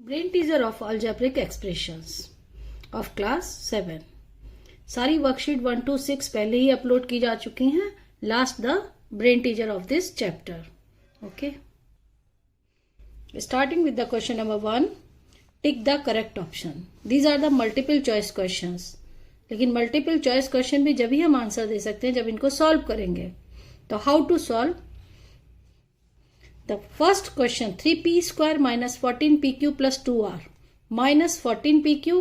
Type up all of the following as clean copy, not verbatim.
Brain teaser of algebraic expressions of class 7। सारी worksheet 1 to 6 पहले ही upload की जा चुकी हैं। Last the brain teaser of this chapter. Okay, starting with the question number 1, tick the correct option. These are the multiple choice questions. लेकिन multiple choice question भी जब ही हम आंसर दे सकते हैं जब इनको सॉल्व करेंगे। तो how to solve the first question, 3p square minus 14pq plus 2r minus 14pq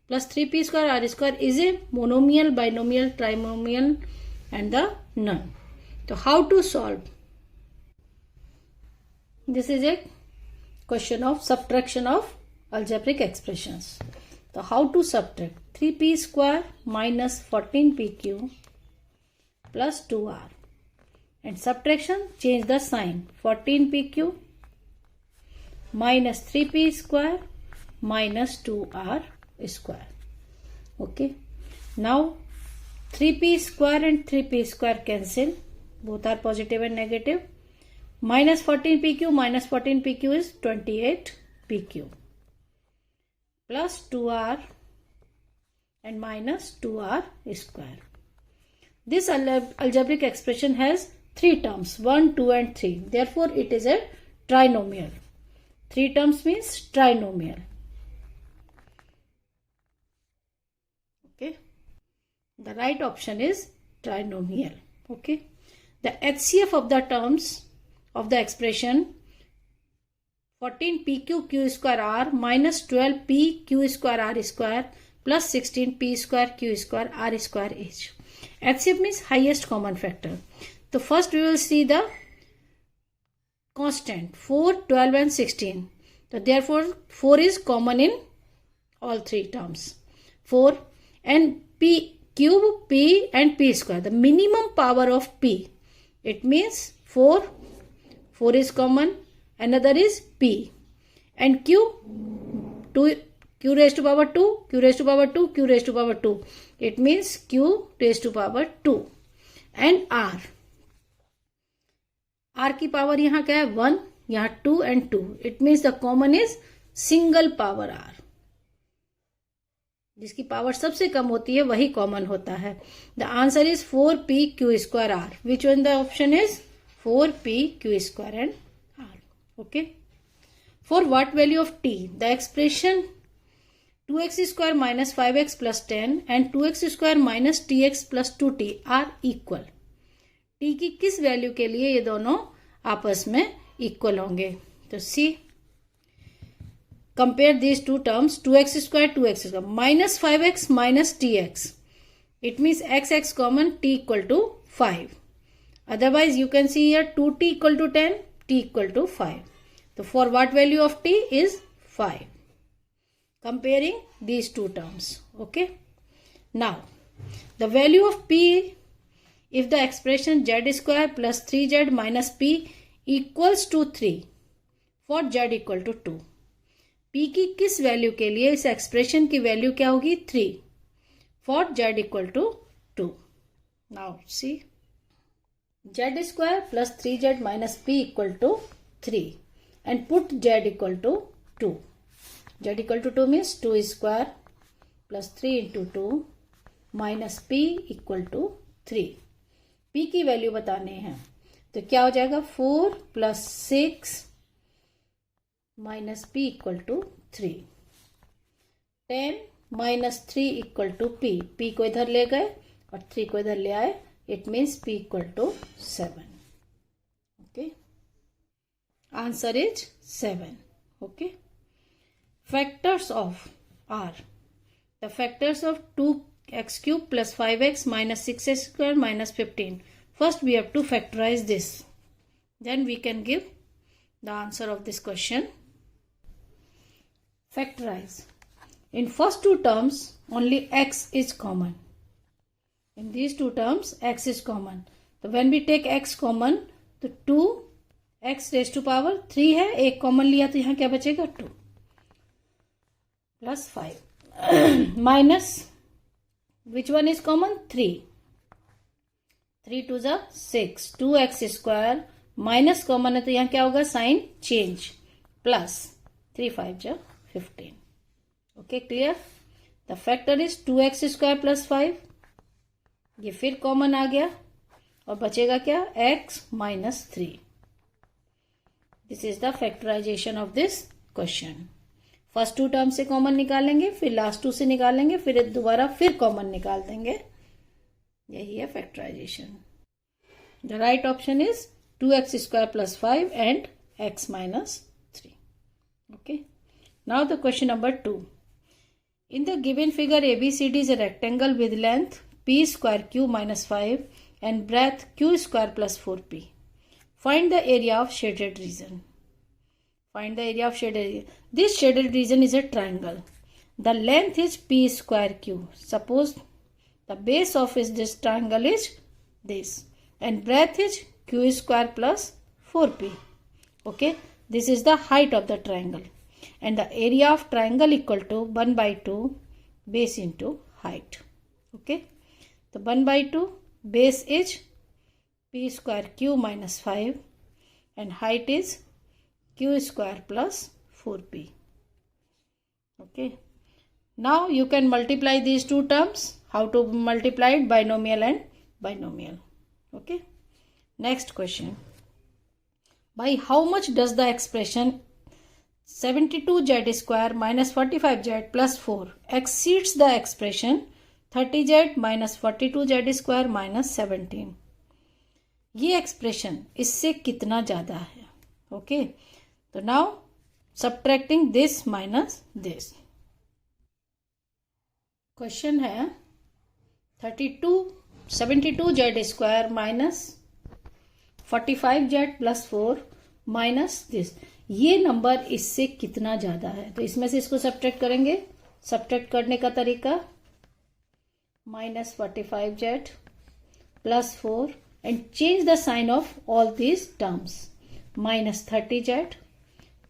plus 3p square r square is a monomial, binomial, trinomial and the none. So how to solve? This is a question of subtraction of algebraic expressions. So how to subtract 3p square minus 14pq plus 2r. And subtraction, change the sign. 14pq minus 3p square minus 2r square. Okay. Now 3p square and 3p square cancel. Both are positive and negative. Minus 14pq is 28pq. Plus 2r and minus 2r square. This algebraic expression has 3 terms, 1, 2 and 3. Therefore, it is a trinomial. 3 terms means trinomial. Okay. The right option is trinomial. Okay. The HCF of the terms of the expression 14pq q square r minus 12p q square r square plus 16p square q square r square is. HCF means highest common factor. So first we will see the constant 4, 12 and 16. So therefore 4 is common in all 3 terms. 4 and p cube, p and p square. The minimum power of p. It means 4 is common. Another is p. And q, 2, q raised to power 2, q raised to power 2, q raised to power 2. It means q raised to power 2. And r. r की power यहाँ क्या है 1, यहाँ 2 and 2. It means the common is single power r. जिसकी power सबसे कम होती है वही कॉमन होता है. The answer is 4pq square r. Which one the option is? 4pq square and r. Okay. For what value of t? The expression 2x square minus 5x plus 10 and 2x square minus tx plus 2t are equal. t की किस value के लिए ये दोनों आपस में equal होंगे? तो see, compare this to terms 2x square minus 5x minus tx. It means x common, t equal to 5. Otherwise you can see here 2t equal to 10, t equal to 5. So for what value of t is 5. Comparing these two terms. Okay. Now the value of p, if the expression z square plus 3z minus p equals to 3 for z equal to 2. p की किस value के लिए इस expression की value क्या होगी 3 for z equal to 2. Now see, z square plus 3z minus p equal to 3 and put z equal to 2. z equal to 2 means 2 square plus 3 into 2 minus p equal to 3. p की value बताने हैं तो क्या हो जाएगा 4 plus 6 minus p equal to 3. 10 minus 3 equal to p. p को इधर ले गए और 3 को इधर ले आए. It means p equal to 7. Okay. Answer is 7. Okay. Factors of r. The factors of 2x cube plus 5x minus 6x square minus 15. First we have to factorize this. Then we can give the answer of this question. Factorize. In first two terms only x is common. In these two terms x is common. So when we take x common तो 2x raised to power 3 है, एक common लिया तो यहाँ क्या बचेगा 2 plus 5 minus which one is common 3. 3 to the 6, 2x square minus common है तो यहाँ क्या होगा साइन चेंज प्लस 3 5 जा 15. Okay clear. The factor is 2x square plus 5. ये फिर कॉमन आ गया और बचेगा क्या, x minus 3. This is the factorisation of this question. First two term से कॉमन निकालेंगे, फिर लास्ट टू से निकालेंगे, फिर दोबारा फिर कॉमन निकाल देंगे. यही है factorisation. The right option is 2x square plus 5 and x minus 3. Okay. Now the question number 2. In the given figure, ABCD is a rectangle with length p square q minus 5 and breadth q square plus 4p. Find the area of shaded region. Find the area of shaded region. This shaded region is a triangle. The length is p square q. Suppose the base of this triangle is this and breadth is q square plus 4p. Okay. This is the height of the triangle. And the area of triangle equal to 1 by 2 base into height. Okay. So 1 by 2 base is p square q minus 5 and height is q square plus 4p. Okay. Now you can multiply these two terms. How to multiply it? Binomial and binomial. Okay. Next question. By how much does the expression 72z square minus 45z plus 4 exceeds the expression 30z minus 42z square minus 17? ये expression इससे कितना ज्यादा है. Okay. तो now subtracting this minus this. Question है 72z square minus 45z plus 4 minus this. ये number इससे कितना ज्यादा है. तो इसमें से इसको सब्ट्रैक्ट करेंगे. सब्ट्रैक्ट करने का तरीका minus 45z plus 4 and change the sign of all these terms. Minus 30z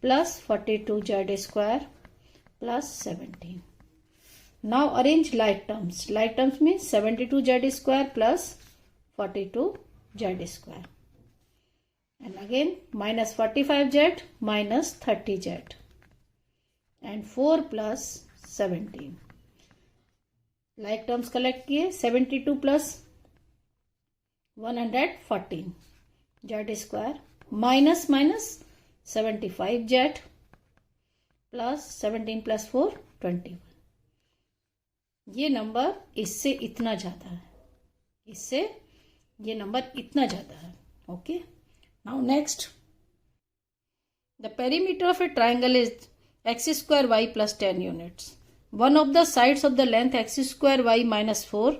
plus 42z square plus 17. Now arrange like terms. Like terms means 72z square plus 42z square. And again minus 45z minus 30z and 4 plus 17. Like terms collect किए. 72 plus 114 z square minus 75z plus 17 plus 4 21. ये number इससे इतना ज्यादा है. इससे ये number इतना ज्यादा है. Okay. Now next, the perimeter of a triangle is x square y plus 10 units. One of the sides of the length x square y minus 4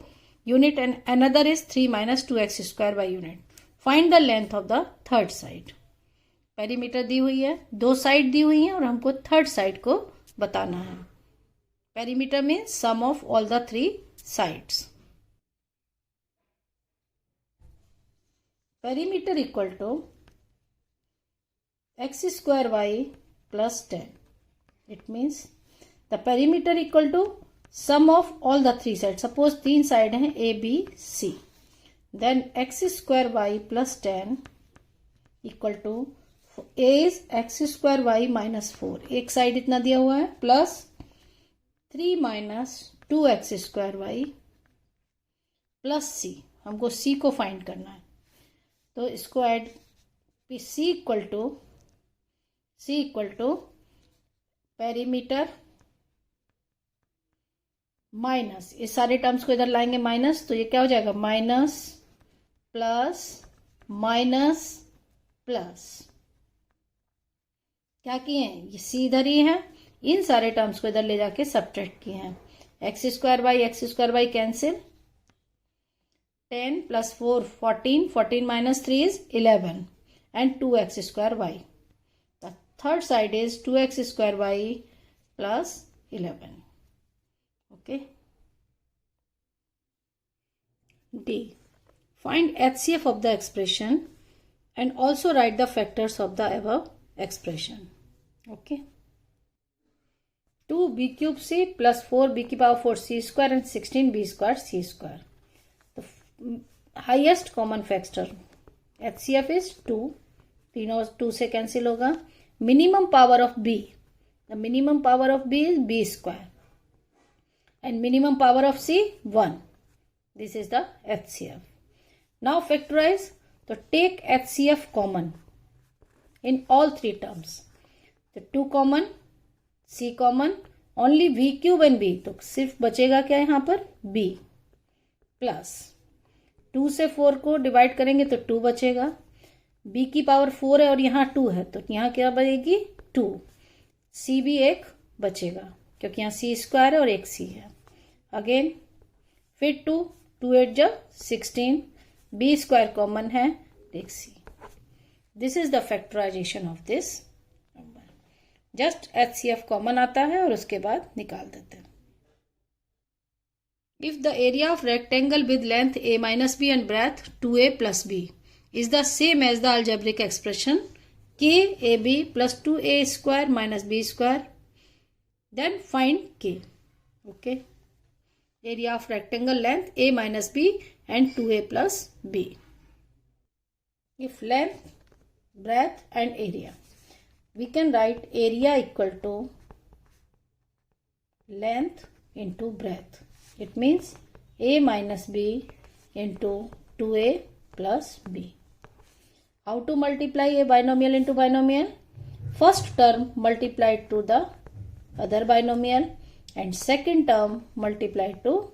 unit and another is 3 minus 2x square y unit. Find the length of the third side. Perimeter दी हुई है, दो side दी हुई है और हमको third side को बताना है. Perimeter means sum of all the three sides. Perimeter equal to x square y plus 10. It means the perimeter equal to sum of all the three sides. Suppose तीन side हैं a b c. Then x square y plus 10 equal to a is x square y minus 4. एक side इतना दिया हुआ है plus 3 minus 2x square y plus c. हमको c को find करना है. तो इसको add c equal to perimeter minus, इस सारे टर्म्स को इधर लाएंगे माइनस. तो ये क्या हो जाएगा, माइनस प्लस माइनस प्लस. क्या किए हैं, ये सी इधर ही है. इन सारे टर्म्स को इधर ले जाके सब्ट्रैक्ट किए हैं. X square by cancel. 10 plus 4 14. 14 minus 3 is 11 and 2x square y. The third side is 2x square y plus 11. Okay. D. Find HCF of the expression and also write the factors of the above expression. Okay. 2b cube c plus 4b की power 4 c square and 16b square c square. Highest common factor HCF is 2. तीनों 2 से cancel होगा. Minimum power of b The minimum power of B is B square. And minimum power of C, 1. This is the HCF. Now factorize. So take HCF common in all three terms. तो 2 common, C common, only V cube and B, तो सिर्फ बचेगा क्या यहाँ पर B plus 2 से 4 को divide करेंगे तो 2 बचेगा, B की पावर 4 है और यहाँ 2 है तो यहाँ क्या बचेगी 2, C भी एक बचेगा क्योंकि यहाँ C स्क्वायर है और एक C है. अगेन फिर 2 8 जा 16, B स्क्वायर कॉमन है, एक C. This is the factorisation of this. Just HCF common आता है और उसके बाद निकाल देते हैं. If the area of rectangle with length a minus B and breadth 2a plus B is the same as the algebraic expression KAB plus 2a square minus b square, then find K. Okay, area of rectangle length a minus b and 2a plus b. If length, breadth and area, we can write area equal to length into breadth. It means a minus b into 2a plus b. How to multiply a binomial into binomial? First term multiplied to the other binomial and second term multiplied to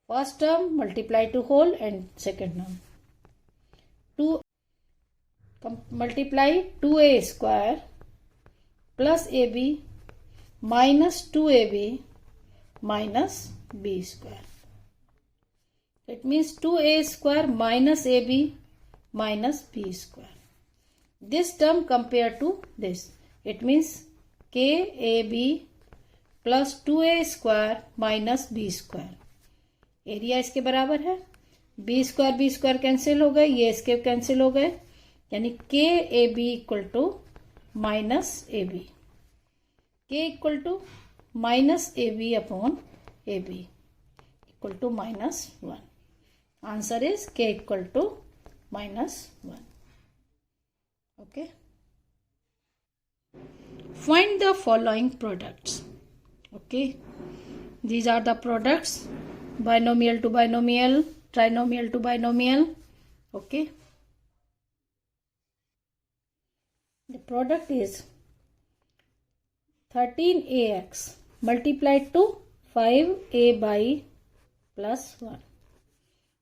first term multiplied to whole and second term. 2 multiply 2a square plus ab minus 2ab minus b square. It means 2a square minus ab minus b square. This term compared to this, it means KAB plus 2a square minus b square. Area इसके बराबर है, B square cancel हो गए, ये इसके cancel हो गए, यानी KAB equal to minus AB, K equal to minus AB upon AB equal to -1. Answer is K equal to -1. Okay, find the following products. Okay, these are the products, binomial to binomial, trinomial to binomial. Okay, the product is 13ax multiplied to 5a by plus 1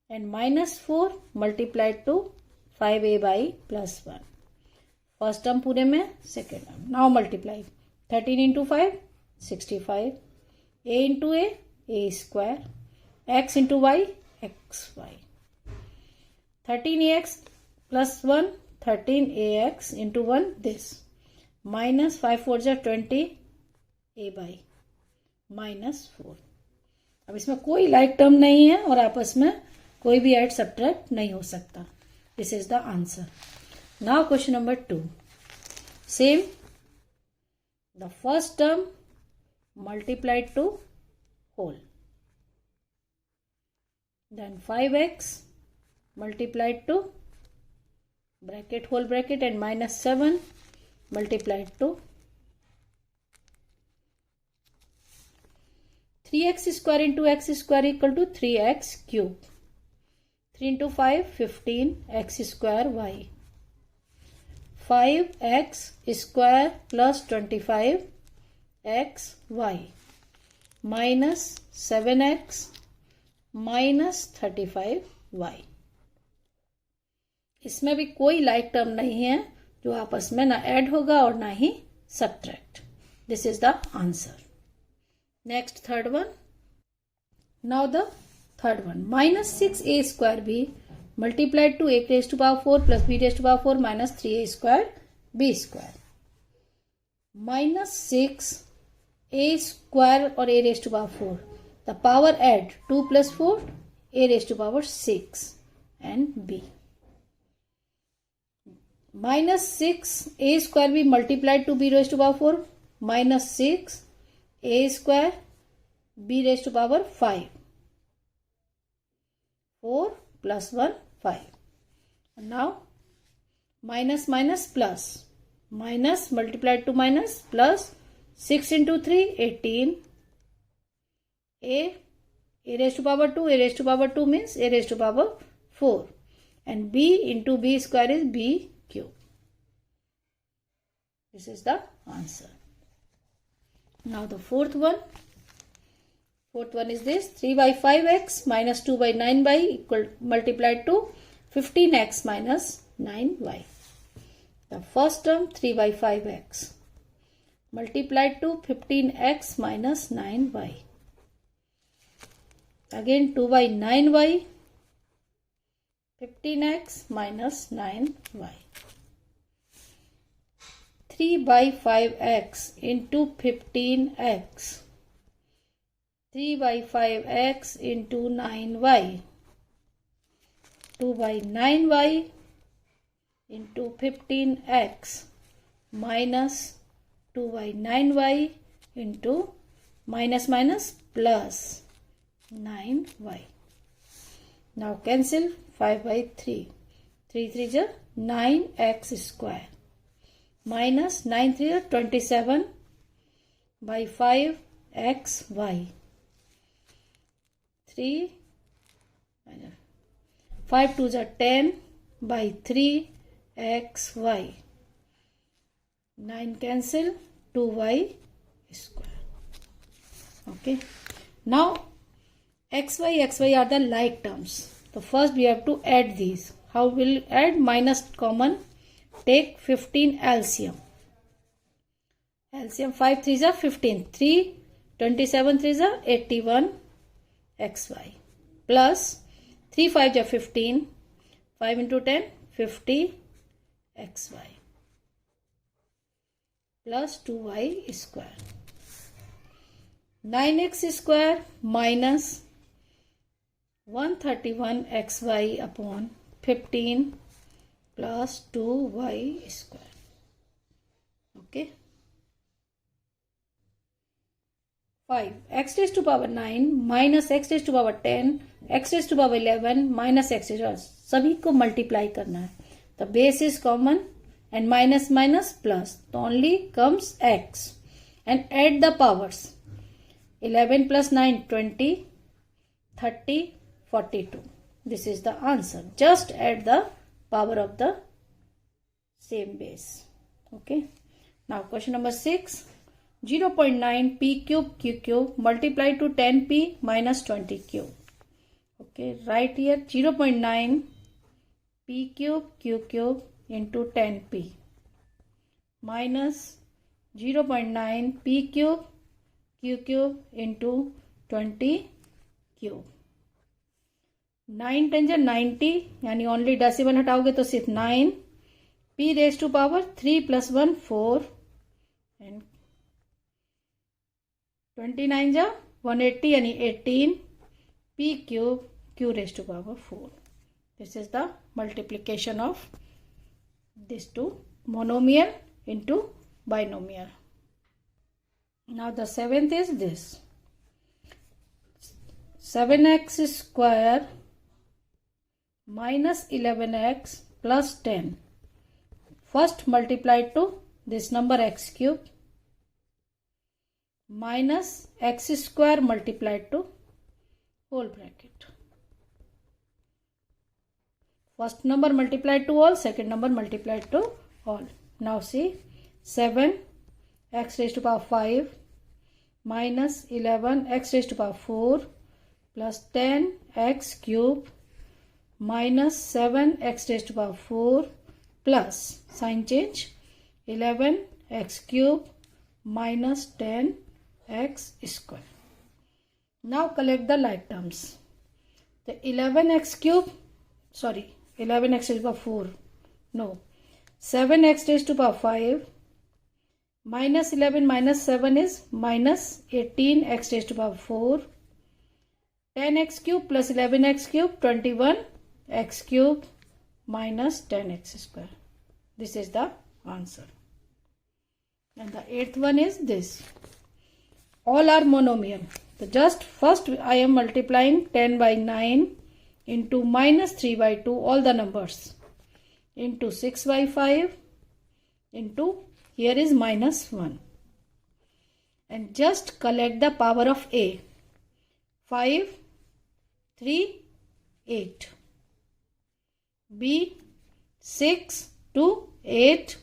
and -4 multiplied to 5a by plus 1. First term पूरे में, second term. Now multiply 13 into 5 65, a into a square, x into y xy. 13ax plus 1, 13ax into 1 this, minus 5 4 जा 20 a by -4. अब इसमें कोई like term नहीं है और आपस में कोई भी ऐड सब्ट्रैक्ट नहीं हो सकता. This is the answer. Now question number 2. Same, the first term multiplied to whole, then 5x multiplied to bracket whole bracket and -7 multiplied to 3x square into x square equal to 3x cube. 3 into 5 15 x square y. 5x square plus 25 x y minus 7x minus 35 y. इसमें भी कोई like term नहीं है जो आपस में ना add होगा और ना ही subtract. This is the answer. Next third one. Now the third one, -6a square b multiplied to a raised to power 4 plus b raised to power 4 minus 3a square b square. -6 a square और a raised to power 4. The power add 2 plus 4 a raised to power 6 and b. -6 a square b multiplied to b raised to power 4 -6 a square b raised to power 5. 4 plus 1 5. And now minus minus plus minus multiplied to minus plus 6 into 3 18 a raised to power 2, a raised to power 2 means a raised to power 4, and b into b square is b cube. This is the answer. Now the fourth one is this: 3 by 5x minus 2 by 9y equal multiplied to 15x minus 9y. The first term 3 by 5x multiplied to 15x minus 9y. Again 2 by 9y, 15x minus 9y. 3 by 5x into 15x. 3 by 5x into 9y. 2 by 9y into 15x minus 2 by 9y into minus minus plus 9y. Now cancel 5 by 3. 3 3 is 9x square minus 9 3 is 27 by 5xy. 3 5 2 is 10 by 3xy. 9 cancel, 2y square. Okay. Now xy are the like terms. So first we have to add these. How will add? Minus common. Take 15 LCM. LCM 5 3 is 15. 3 27 3 is 81 xy plus 3 5 is 15. 5 into 10 50 xy plus 2y square. 9x square minus 131 xy upon 15 plus 2y square. Okay. 5 x raised to power 9 minus x raised to power 10 x raised to power 11 minus x raised to power, सभी को multiply करना है. The base is common and minus minus plus, so only comes x and add the powers. 11 plus 9 20, 30, 42. This is the answer. Just add the power of the same base. Okay. Now question number 6. 0.9 p cube q cube multiplied to 10p minus 20 cube. Okay. Right here 0.9 p cube q cube into 10p minus 0.9 p cube q cube into 20 cube. 9 10 90 यानी only decimal हटाओगे तो सिर्फ 9. p raise to power 3 plus 1 4 and 29 जा 180 यानी 18 p cube q raised to power 4. This is the multiplication of these two, monomial into binomial. Now the seventh is this: 7x square minus 11x plus 10. First multiplied to this number x cube minus x square multiplied to whole bracket. First number multiplied to all, second number multiplied to all. Now see 7 x raised to power 5 minus 11 x raised to power 4 plus 10 x cube minus 7 x raised to power 4 plus sign change 11 x cube minus 10 x square. Now collect the like terms. The 11x cube, 11x raised to power 4, no, 7x raised to power 5 minus 11 minus 7 is minus 18x raised to power 4, 10x cube plus 11x cube 21x cube minus 10x square. This is the answer. And the eighth one is this: all are monomial. So just first I am multiplying 10 by 9 into minus 3 by 2, all the numbers, into 6 by 5 into here is minus 1. And just collect the power of A. 5, 3, 8. B, 6, 2, 8.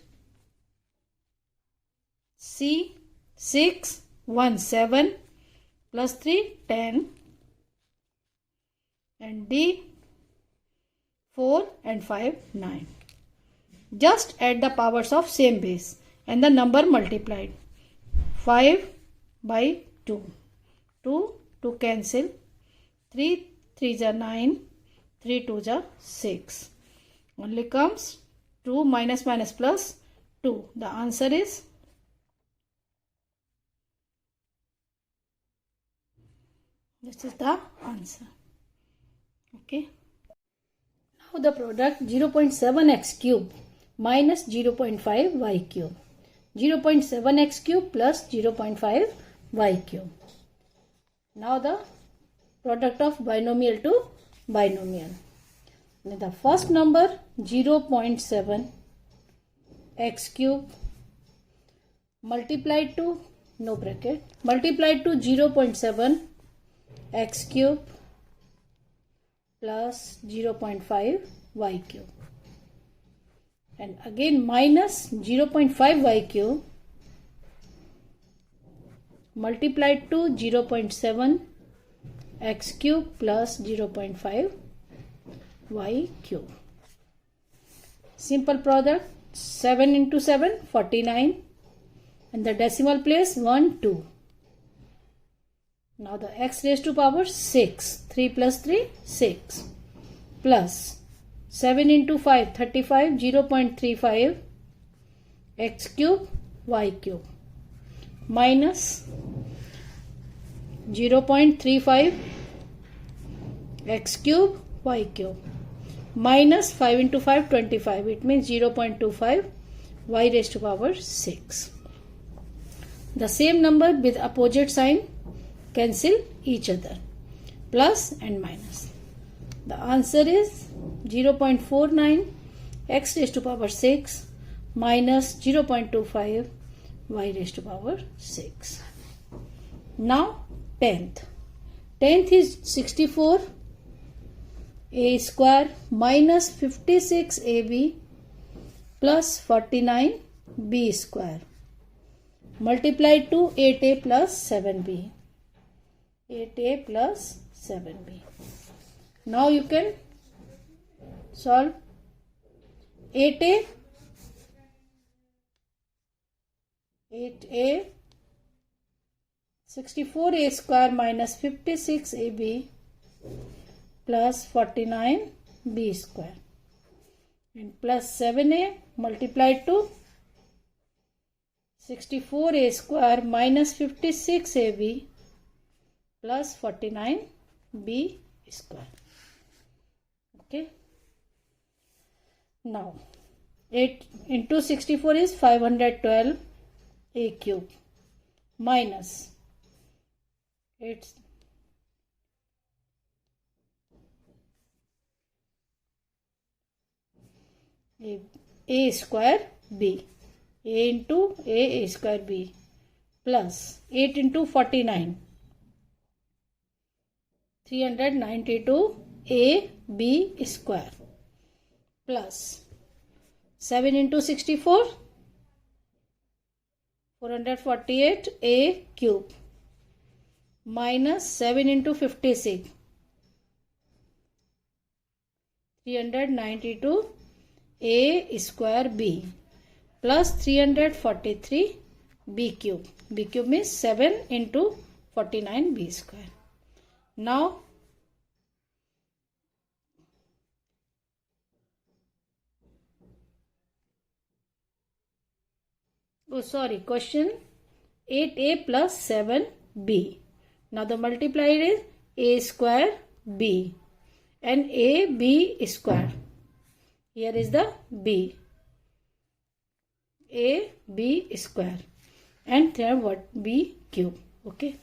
C, 6, 1, 7. Plus 3, 10. And D, 4 and 5, 9. Just add the powers of same base and the number multiplied. 5 by 2. 2 cancel. 3 3s are 9. 3 2s are 6. Only comes 2 minus minus plus 2. The answer is this is the answer. Okay. Now the product 0.7x cube minus 0.5 y cube. 0.7x cube plus 0.5 y cube. Now the product of binomial to binomial. Now the first number 0.7 x cube multiplied to no bracket multiplied to 0.7 x cube plus 0.5 y cube. And again minus 0.5 y cube multiplied to 0.7 x cube plus 0.5 y cube. Simple product 7 into 7 49 and the decimal place 1 2. Now the x raised to power 6 3 plus 3 6 plus 7 into 5 35 0.35 x cube y cube minus 0.35 x cube y cube minus 5 into 5 25. It means 0.25 y raised to power 6. The same number with opposite sign cancel each other. Plus and minus. The answer is 0.49 x raised to power 6 minus 0.25 y raised to power 6. Now 10th. 10th is 64 a square minus 56 ab plus 49 b square multiplied to 8a plus 7b. 8a plus 7b. Now you can solve 8a 64a square minus 56ab plus 49b square and plus 7a multiplied to 64a square minus 56ab plus 49b square. Okay. Now 8 into 64 is 512 a cube minus 8 a square b. A into a square b plus 8 into 49 392 a b square plus 7 into 64 448 a cube minus 7 into 56 392 a square b plus 343 b cube. B cube means 7 into 49 b square. Now question 8a plus 7b. Now the multiplier is a square b and a b square. Here is the b. A b square and there what b cube. Okay.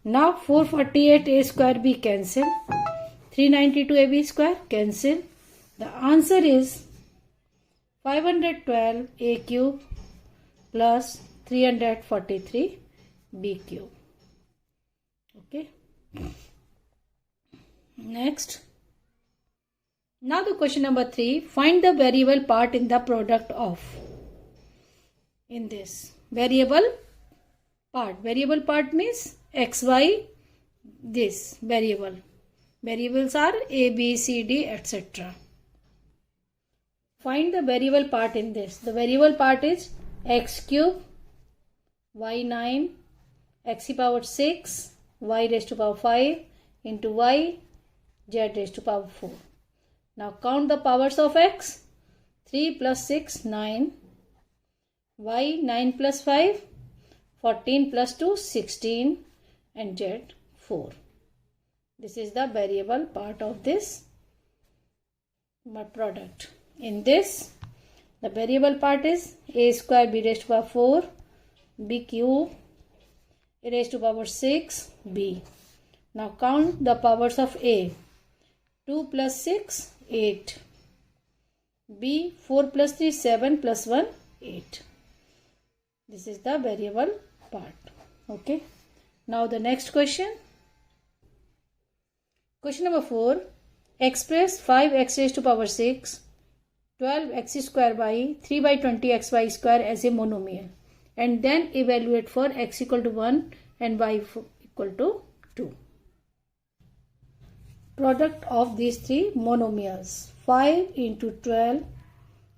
Now 448 a square b cancel. 392 a b square cancel. The answer is 512 a cube plus 343 b cube. Okay. Next. Now the question number 3. Find the variable part in the product of. In this variable part. Variable part means x, y, this variable. Variables are a, b, c, d, etc. Find the variable part in this. The variable part is x cube, y 9, x to the power 6, y raised to the power 5 into y, z raised to the power 4. Now count the powers of x. 3 plus 6, 9. Y, 9 plus 5, 14 plus 2, 16. And z, 4. This is the variable part of this product. In this, the variable part is a square b raised to the power 4, b cube, a raised to the power 6, b. Now count the powers of a. 2 plus 6, 8. B, 4 plus 3, 7 plus 1, 8. This is the variable part. Okay. Now the next question. Question number 4. Express 5x raised to the power 6, 12x square by 3 by 20xy square as a monomial. And then evaluate for x equal to 1 and y equal to 2. Product of these three monomials. 5 into 12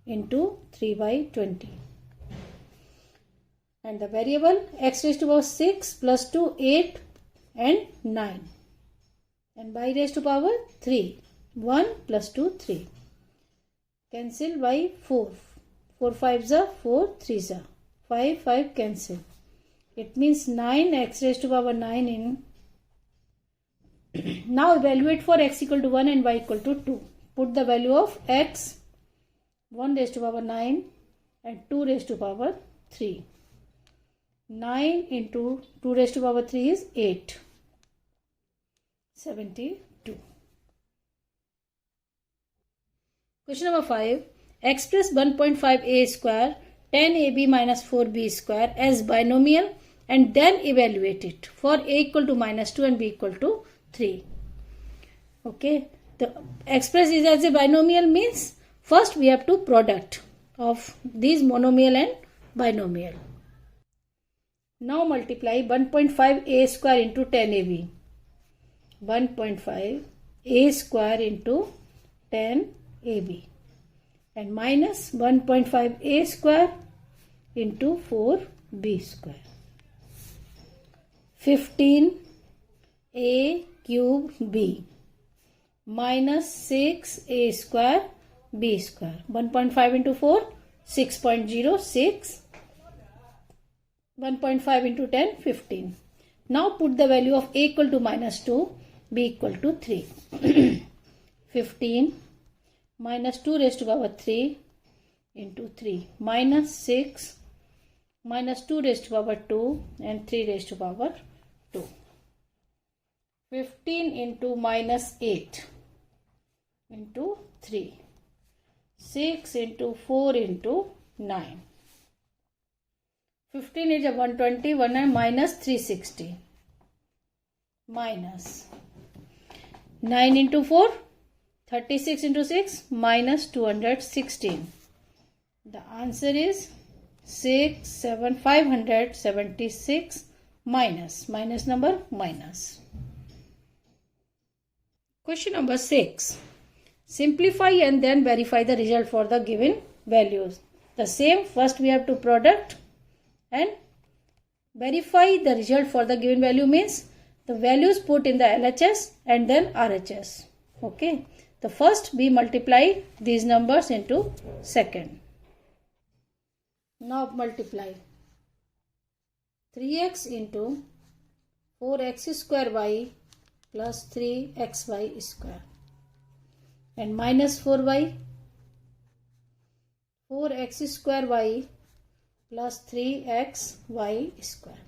into 3 by 20. And the variable x raised to the power 6 plus 2, 8 and 9. And y raised to the power 3. 1 plus 2, 3. Cancel by 4. 4 5s are 4 3s are. 5 5 cancel. It means 9 x raised to the power 9 in. Now evaluate for x equal to 1 and y equal to 2. Put the value of x 1 raised to the power 9 and 2 raised to the power 3. 9 into 2 raised to the power 3 is 8. 72. Question number 5. Express 1.5a square 10ab minus 4b square as binomial and then evaluate it for a equal to minus 2 and b equal to 3. Okay. The express is as a binomial means first we have to product of these monomial and binomial. Now multiply 1.5a square into 10ab. 1.5 a square into 10ab and minus 1.5 a square into 4b square. 15 a cube b minus 6 a square b square. 1.5 into 4 6.06. 1.5 into 10 15. Now put the value of a equal to minus 2, b equal to 3. 15 minus 2 raised to the power 3 into 3 minus 6 minus 2 raised to the power 2 and 3 raised to the power 2. 15 into minus 8 into 3. 6 into 4 into 9. 15 is a 120, 1 and minus 360. Minus 9 into 4, 36 into 6, minus 216. The answer is 576 minus. Minus number minus. Question number 6. Simplify and then verify the result for the given values. The same, first we have to product and verify the result for the given value means the values put in the LHS and then RHS. Okay. The first we multiply these numbers into second. Now multiply 3x into 4x square y plus 3xy square and minus 4y 4x square y plus 3xy square.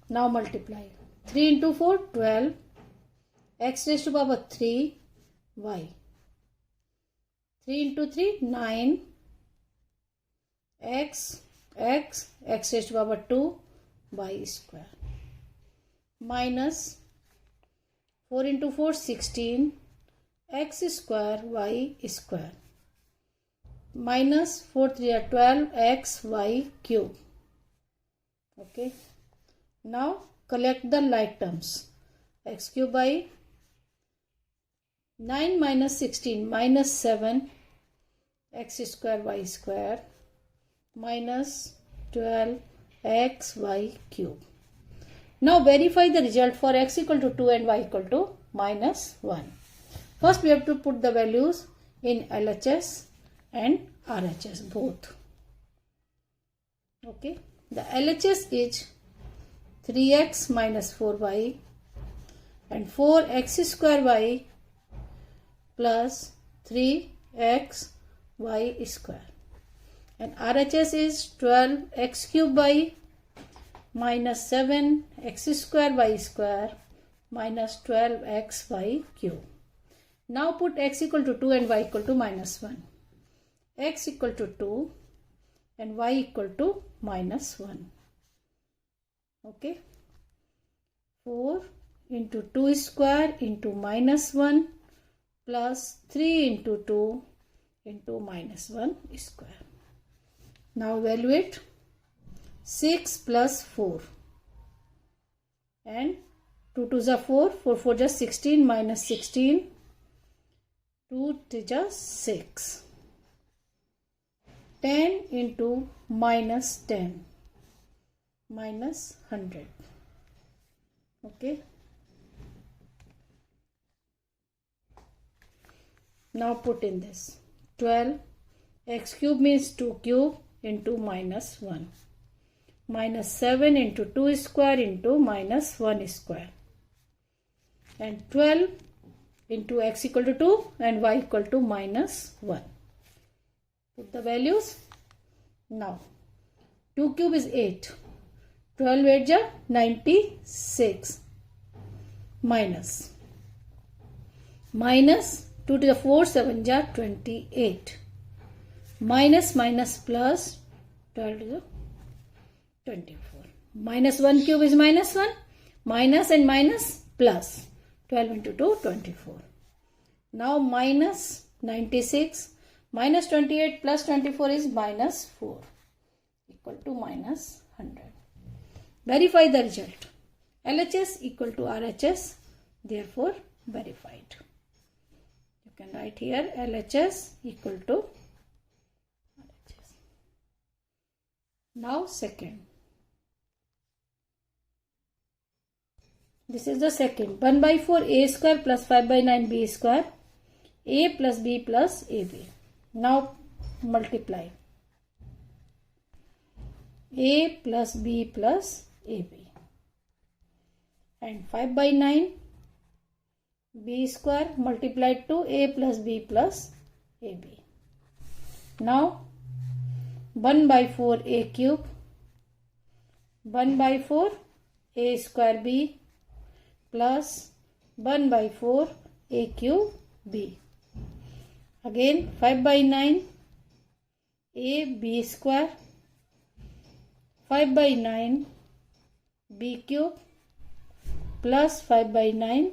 Now multiply 3 into 4 12 x raised to the power 3 y 3 into 3 9 x x raised to power 2 y square minus 4 into 4 16 x square y square minus 4 3 are 12 x y cube. Okay, now collect the like terms. X cube by 9 minus 16 minus 7 x square y square minus 12 x y cube. Now verify the result for x equal to 2 and y equal to minus 1. First we have to put the values in LHS and RHS both. Okay, the LHS is 3x minus 4y and 4x square y plus 3x y square, and RHS is 12x cube y minus 7x square y square minus 12x y cube. Now put x equal to 2 and y equal to minus 1. X equal to 2 and y equal to minus 1. Okay, 4 into 2 square into minus 1 plus 3 into 2 into minus 1 square. Now evaluate 6 plus 4 and 2 2s are 4, 4 4 just 16 minus 16, 2 3 just 6. 10 into minus 10 minus 100. Okay. Now put in this 12 x cube means 2 cube into minus 1 minus 7 into 2 square into minus 1 square, and 12 into x equal to 2 and y equal to minus 1. Put the values. Now 2 cube is 8, 12 8 ja 96 minus 2 to the 4 7 ja 28 minus minus plus 12 to the 24. Minus 1 cube is minus 1, minus and minus plus 12 into 2 24. Now minus 96 minus 28 plus 24 is minus 4 equal to minus 100. Verify the result. LHS equal to RHS, therefore verified. You can write here LHS equal to RHS. Now second. This is the second. 1 by 4 a square plus 5 by 9 b square, a plus b plus ab. Now multiply a plus b plus ab, and 5 by 9 b square multiplied to a plus b plus ab. Now 1 by 4 a cube, 1 by 4 a square b plus 1 by 4 a cube b. Again 5 by 9 a b square, 5 by 9 b cube plus 5 by 9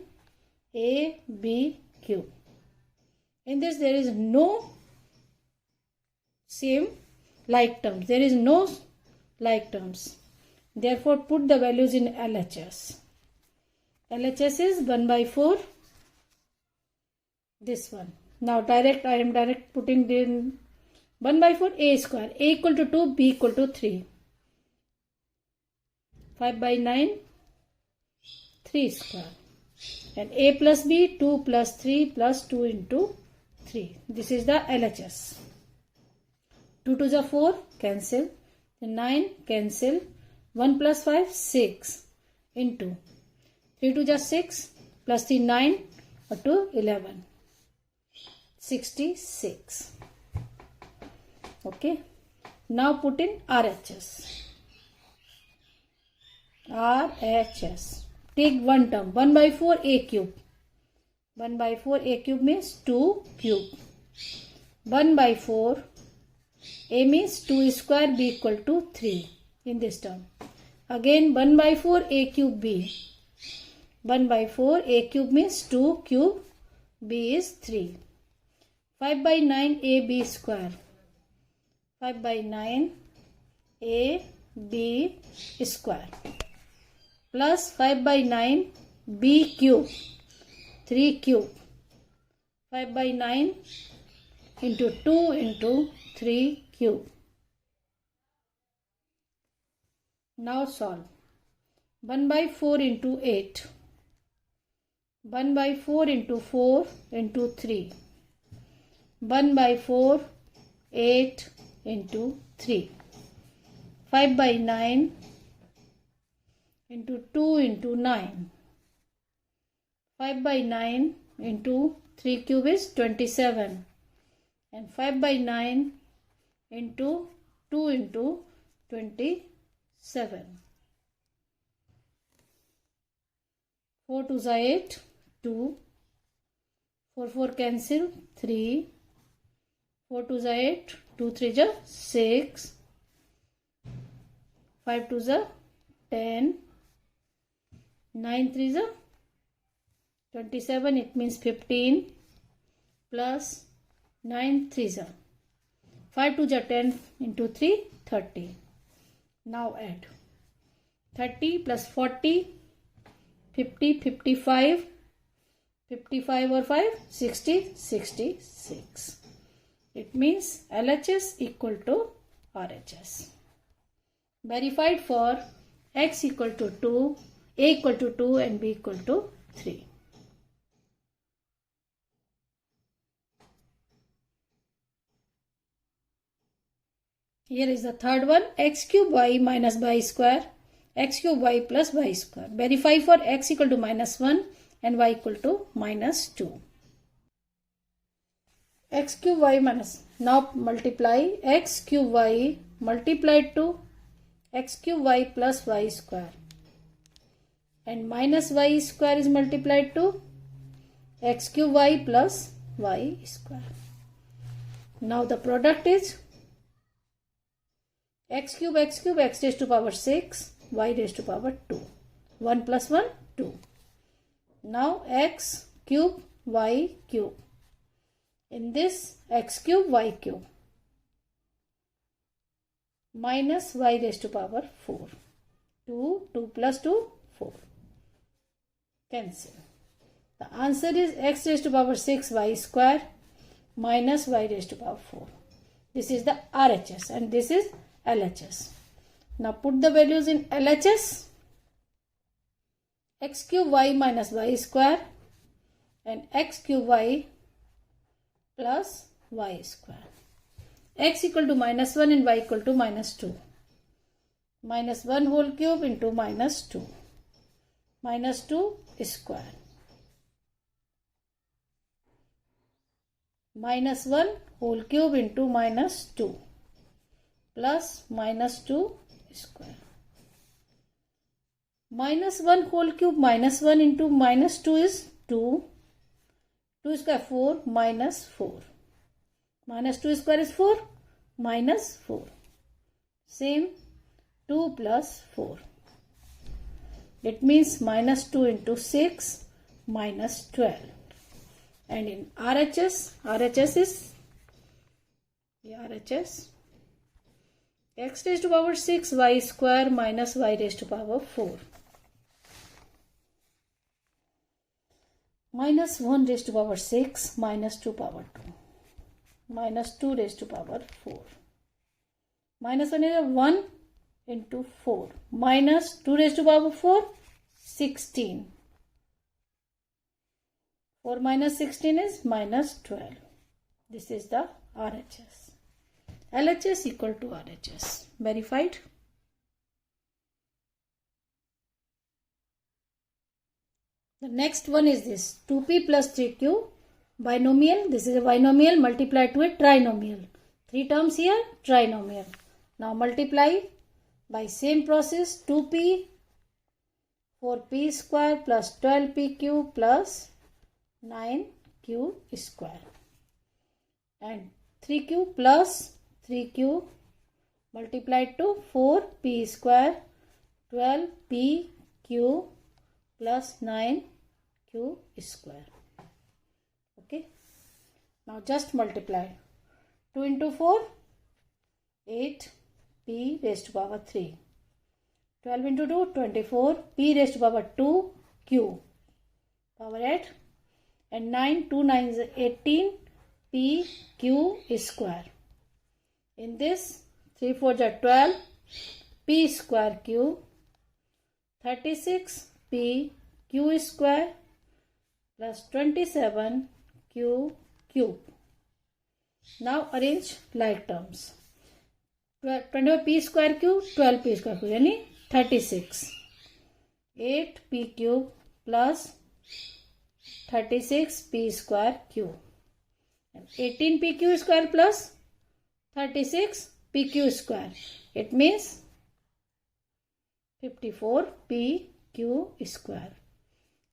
a b cube. In this there is no same like terms. There is no like terms. Therefore put the values in LHS. LHS is 1 by 4. This one. Now I am direct putting in 1 by 4 a square. A equal to 2, b equal to 3. 5 by 9 3 square. And a plus b 2 plus 3 plus 2 into 3. This is the LHS. 2 to the 4 cancel. 9 cancel. 1 plus 5 6 into 3 to the 6 plus 3 9 to 11. 66. Okay. Now put in RHS. RHS. Take one term. 1 by 4 a cube. 1 by 4 a cube means 2 cube. 1 by 4 A means 2 square, B equal to 3 in this term. Again 1 by 4 A cube B. 1 by 4 A cube means 2 cube, B is 3. 5 by 9 A B square. 5 by 9 A B square. Plus 5 by 9 B cube. 3 cube. 5 by 9 into 2 into 3 cube. Now solve. 1 by 4 into 8. 1 by 4 into 4 into 3. 1 by 4, 8 into 3. 5 by 9 into 2 into 9. 5 by 9 into 3 cube is 27. And 5 by 9 into 2 into 27. 4 2 is 8, 2. 4 4 cancel, 3. 4 2 is 8, 2 3 is 6. 5 2 is 10. 9 3 is 27, it means 15. Plus 9 3 is 5 2 is 10 into 3, 30. Now add 30 plus 40, 50, 55, 55 or 5, 60, 66. It means LHS equal to RHS. Verified for X equal to 2, A equal to 2 and B equal to 3. Here is the third one, x cube y minus y square, x cube y plus y square. Verify for x equal to minus 1 and y equal to minus 2. X cube y minus, now multiply x cube y multiplied to x cube y plus y square. And minus y square is multiplied to x cube y plus y square. Now the product is x cube, x raised to power 6, y raised to power 2. 1 plus 1, 2. Now x cube, y cube. In this x cube, y cube. Minus y raised to power 4. 2, 2 plus 2, 4. Cancel. The answer is x raised to power 6 y square minus y raised to power 4. This is the RHS and this is LHS. Now put the values in LHS. X cube y minus y square and x cube y plus y square. X equal to minus 1 and y equal to minus 2. Minus 1 whole cube into minus 2. Minus 2 square. Minus 1 whole cube into minus 2. Plus minus 2 square. Minus 1 whole cube minus 1 into minus 2 is 2. 2 square 4 minus 4. Minus 2 square is 4 minus 4. Same 2 plus 4. It means minus 2 into 6 minus 12. And in RHS is x raised to power 6 y square minus y raised to power 4. Minus 1 raised to power 6 minus 2 power 2. Minus 2 raised to power 4. Minus 1 is 1 into 4. Minus 2 raised to power 4, 16. 4 minus 16 is minus 12. This is the RHS. LHS equal to RHS. Verified. The next one is this 2p plus 3q binomial. This is a binomial multiplied to a trinomial. 3 terms here, trinomial. Now multiply by same process 2p 4p square plus 12p cube plus 9q square and 3q plus 3 cube multiplied to 4p square 12p cube plus 9q square. Okay. Now just multiply. 2 into 4, 8p raised to power 3. 12 into 2, 24, p raised to power 2 q power 8. And 9, 2 9s 18 p q square. In this 3 4s are 12 p square cube 36 p q square plus 27 q cube. Now arrange like terms. 24 p square cube 12 p square cube यानी 36. 8 p cube plus 36 p square cube. 18 pq square plus 36 pq square. It means 54 pq square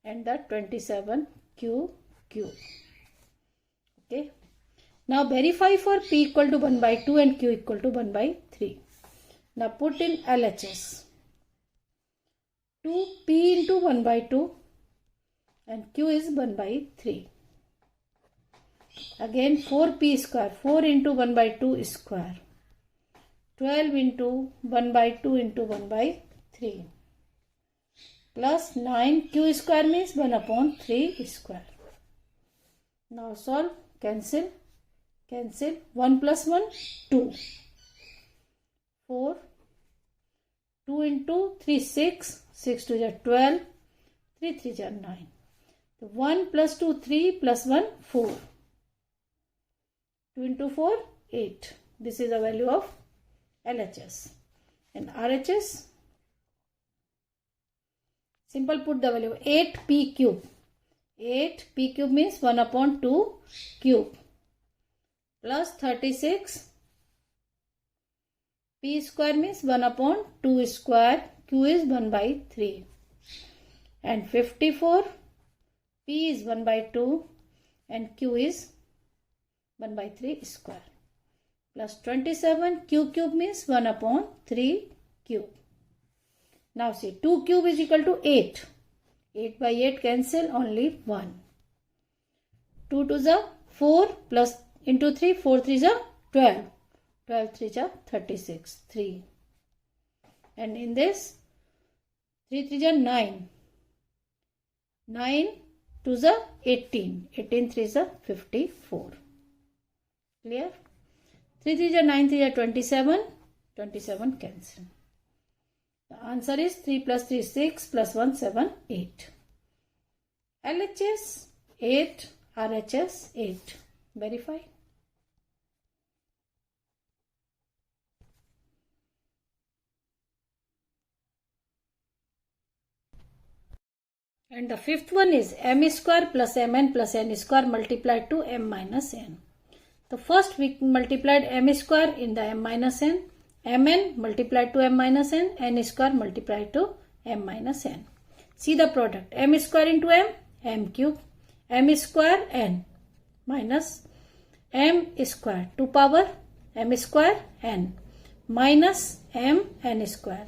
and the 27 q cube. Okay. Now verify for p equal to 1 by 2 and q equal to 1 by 3. Now put in LHS. 2p into 1 by 2 and q is 1 by 3. Again 4p square, 4 into 1 by 2 square. 12 into 1 by 2 into 1 by 3. Plus 9q square means 1 upon 3 square. Now solve, cancel. 1 plus 1, 2. 4. 2 into 3, 6. 6 to the 12. 3 3 is 9. 1 plus 2, 3 plus 1, 4. 2 into 4, 8. This is the value of LHS. And RHS, simple put the value 8p cube. 8p cube means 1 upon 2 cube. Plus 36 p square means 1 upon 2 square. Q is 1 by 3. And 54 p is 1 by 2 and q is 1 by 3 square. Plus 27 q cube means 1 upon 3 cube. Now see 2 cube is equal to 8. 8 by 8 cancel, only 1. 2 to the 4 plus into 3, 4 3 is 12. 12 3 is 36, 3. And in this 3 3 is 9. 9 2 is 18. 18 3 is 54. Clear? 3 3 is 9, 3 is 27. 27 cancel. The answer is 3 plus 3 6 plus 1 7 8. LHS 8, RHS 8. Verify. And the fifth one is m square plus mn plus n square multiplied to m minus n. So first we multiplied m square in the m minus n, mn multiplied to m minus n square multiplied to m minus n. See the product, m square into m cube, m square n minus m square 2 power m square n minus m n square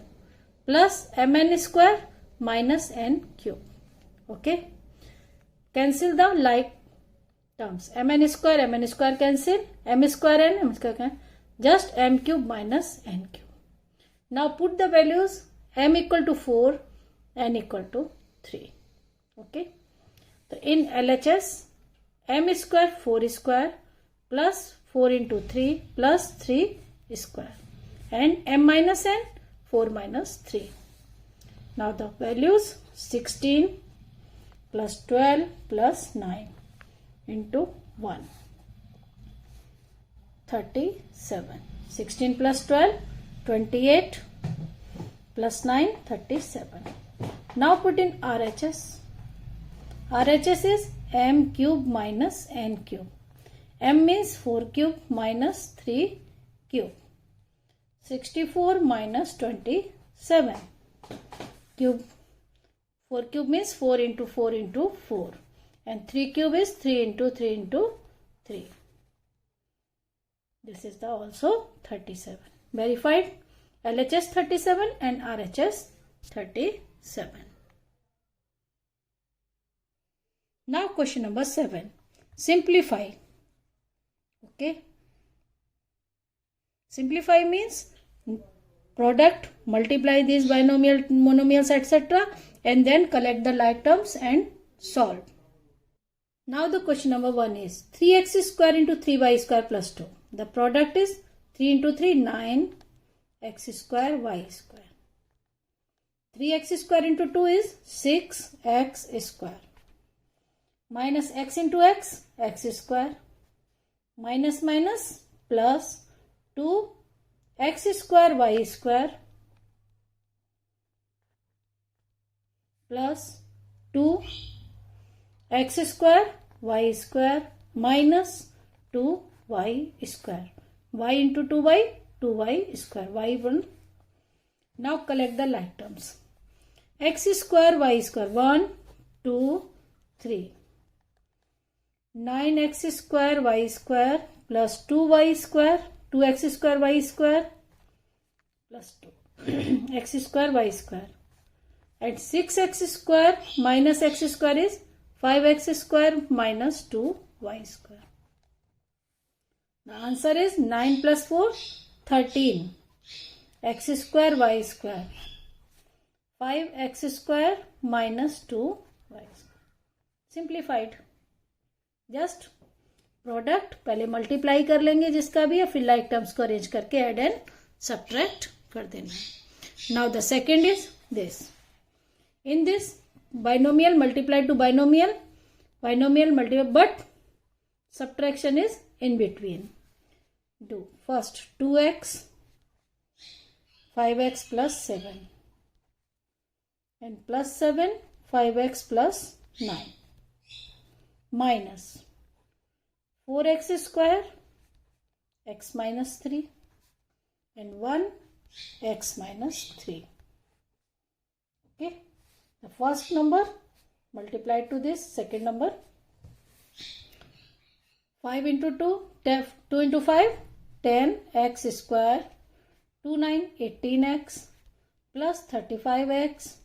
plus mn square minus n cube. Okay, cancel the like terms. mn square cancel, m square n, m square cancel, just m cube minus n cube. Now put the values m equal to 4, n equal to 3. Okay, so in LHS, m square 4 square plus 4 into 3 plus 3 square and m minus n 4 minus 3. Now the values 16 plus 12 plus 9 into 1. 37. 16 plus 12, 28 plus 9, 37. Now put in RHS. RHS is m cube minus n cube. M means 4 cube minus 3 cube. 64 minus 27. Cube. 4 cube means 4 into 4 into 4. And 3 cube is 3 into 3 into 3. This is the also 37. Verified. LHS 37 and RHS 37. Now question number 7. Simplify. Okay. Simplify means product, multiply these binomial, monomials, etc. and then collect the like terms and solve. Now the question number 1 is 3x square into 3y square plus 2. The product is 3 into 3, 9 x square y square. 3x square into 2 is 6x square. Minus x into x, x square. Minus minus plus 2 x square y square plus 2 x square y square minus 2y square. Y into 2y, 2y square. Y1. Now collect the like terms. X square y square. 1, 2, 3. 9x square y square plus 2y square. 2x square y square plus 2 x square y square. And 6x square minus x square is 5x square minus 2y square. The answer is 9 plus 4, 13. X square y square. 5x square minus 2y square. Simplified. Just product पहले multiply कर लेंगे जिसका भी है, फिर like terms को arrange करके add and subtract कर देना है. Now the second is this. In this binomial multiplied to binomial, binomial multiplied, but subtraction is in between. Do first 2x 5x plus 7 and plus 7 5x plus 9 minus 4x square x minus 3 and 1 x minus 3. Okay, the first number multiplied to this second number. 5 into 2, 2 into 5, 10 x square, 2 9 18x plus 35x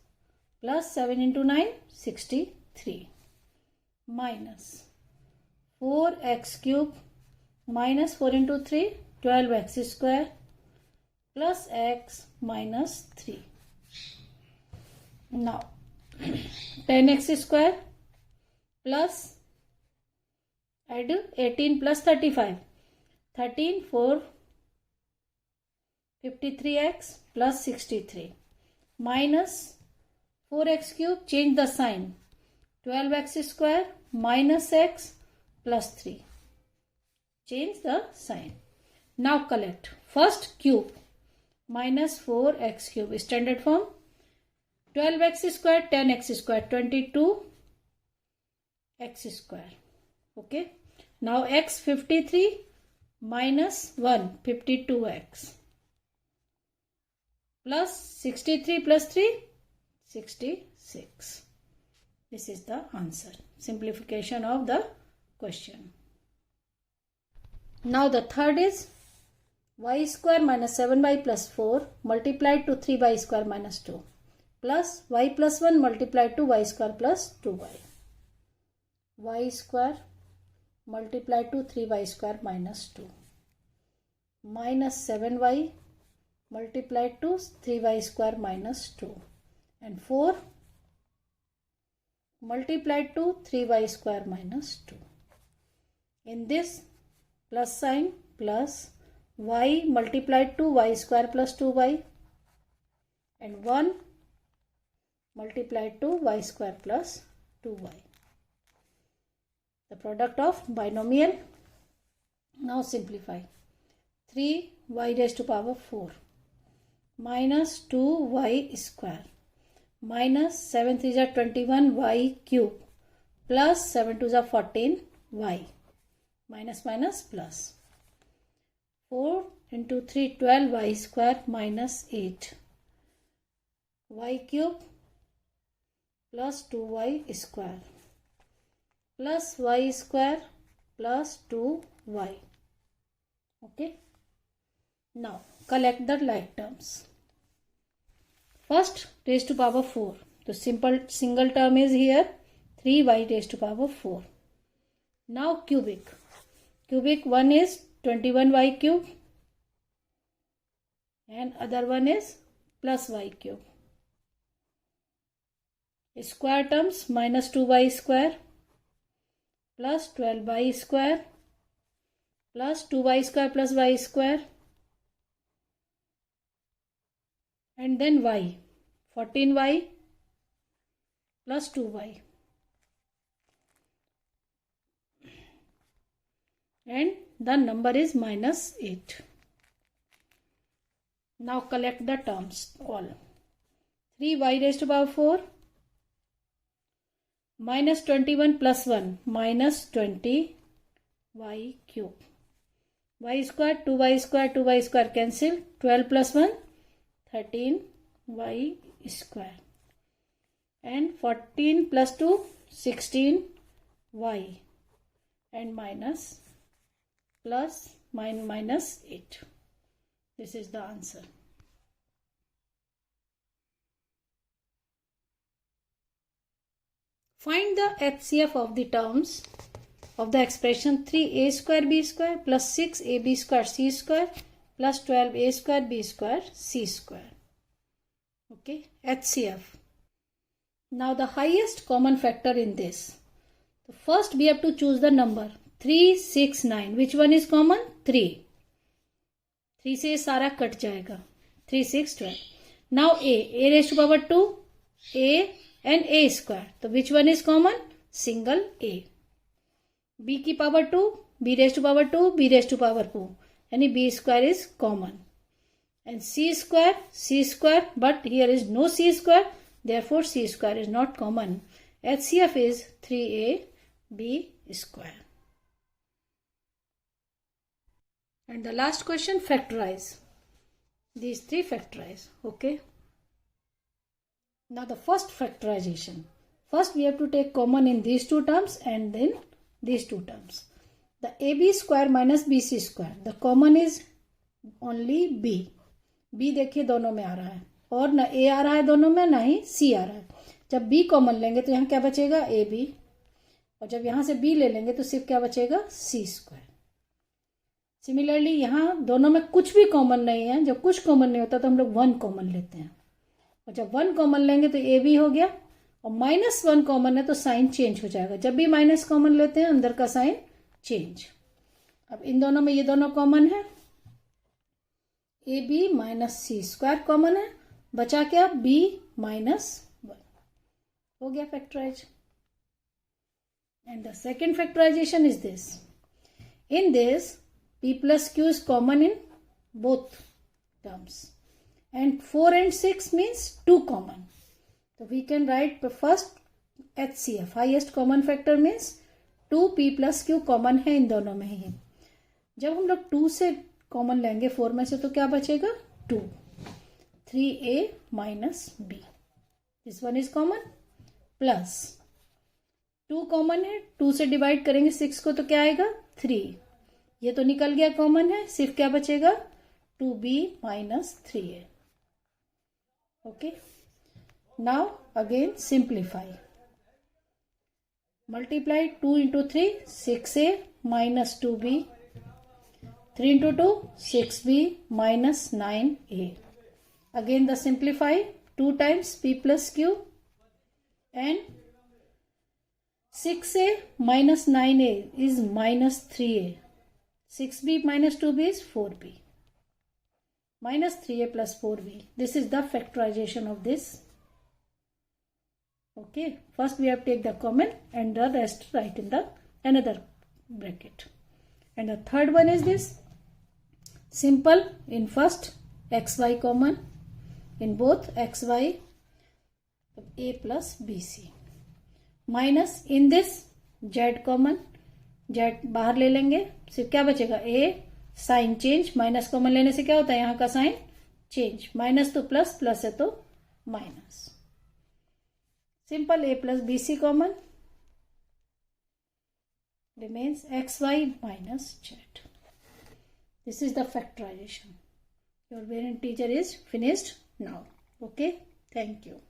plus 7 into 9 63 minus 4x cube minus 4 into 3 12x square plus x minus 3. Now 10x square plus add 18 plus 35, 13 4 53x plus 63 minus 4x cube, change the sign, 12x square minus x plus 3, change the sign. Now collect. First cube minus 4x cube, standard form, 12x square 10x square 22 x square. Okay, now x 53 minus 1 52x plus 63 plus 3 66. This is the answer. Simplification of the question. Now the third is y square minus 7y plus 4 multiplied to 3y square minus 2 plus y plus 1 multiplied to y square plus 2y. Y square multiplied to 3y square minus 2 minus 7y multiplied to 3y square minus 2 and 4 multiplied to 3y square minus 2. In this plus sign plus y multiplied to y square plus 2y and 1 multiplied to y square plus 2y. The product of binomial. Now simplify. 3y raised to power 4 minus 2y square minus 7 3 is 21 y cube plus 7 2 is 14 y minus minus plus 4 into 3 12 y square minus 8 y cube plus 2y square plus y square plus 2y. Okay. Now collect the like terms. First raised to power 4. The single term is here 3y raised to power 4. Now cubic. Cubic one is 21y cube and other one is plus y cube. Square terms minus 2y square plus 12y square plus 2y square plus y square and then y 14y plus 2y and the number is minus 8. Now collect the terms all. 3y raised to power 4 minus 21 plus 1 minus 20y cube. Y square 2y square cancel. 12 plus 1 13y square and 14 plus 2 16y and minus plus minus 8. This is the answer. Find the HCF of the terms of the expression 3a square b square plus 6ab square c square plus 12a square b square c square. Okay, HCF. Now the highest common factor in this. So first we have to choose the number 3, 6, 9. Which one is common? 3. 3 से सारा cut जाएगा. 3, 6, 12. Now a raised to power 2, a and a square. So which one is common? Single a. b की power 2, b raised to power 2, b raised to power 2. यानी b square is common. And c square, but here is no c square, therefore c square is not common. HCF is 3ab square. And the last question, factorize. These three factorize. Okay. Now the first factorization. First we have to take common in these two terms and then these two terms. The ab square minus bc square. The common is only b. b देखिए दोनों में आ रहा है और ना a आ रहा है दोनों में ना ही c आ रहा है. जब b कॉमन लेंगे तो यहाँ क्या बचेगा? ab. और जब यहाँ से b ले लेंगे तो सिर्फ क्या बचेगा? c square. सिमिलरली यहाँ दोनों में कुछ भी कॉमन नहीं है. जब कुछ कॉमन नहीं होता तो हम लोग 1 कॉमन लेते हैं और जब 1 कॉमन लेंगे तो ए बी हो गया और -1 कॉमन है तो साइन चेंज हो जाएगा. जब भी माइनस कॉमन लेते हैं अंदर का साइन चेंज. अब इन दोनों में ये दोनों कॉमन है. A B minus C square common है. बचा क्या? b -1 हो गया factorise. And the second factorisation is this. In this p plus q is common in both terms and 4 and 6 means 2 common. So we can write first HCF, highest common factor means 2p plus q common है इन दोनों में ही. जब हम लोग 2 से common लेंगे 4 में से तो क्या बचेगा? 2. 3a minus b. This one is common plus 2 common है. 2 से डिवाइड करेंगे 6 को तो क्या आएगा? 3. ये तो निकल गया कॉमन है. सिर्फ क्या बचेगा? 2b minus 3a. Okay. Now again simplify. Multiply 2 into 3 6a minus 2b. 3 into 2 6b minus 9a. Again the simplify. 2 times p plus q and 6a minus 9a is minus 3a. 6b minus 2b is 4b. Minus 3a plus 4b. This is the factorization of this. Okay. First we have to take the common and the rest write in the another bracket. And the third one is this. Simple in first xy common. In both xy a plus bc. Minus in this z common. Z बाहर ले लेंगे. सिर्फ क्या बचेगा? A. Sign change. Minus common लेने से क्या होता है? यहाँ का साइन चेंज. माइनस तो प्लस, प्लस है तो minus. Simple A plus B C common. Remains X Y minus Z. This is the factorization. Your variant teacher is finished now. Okay, thank you.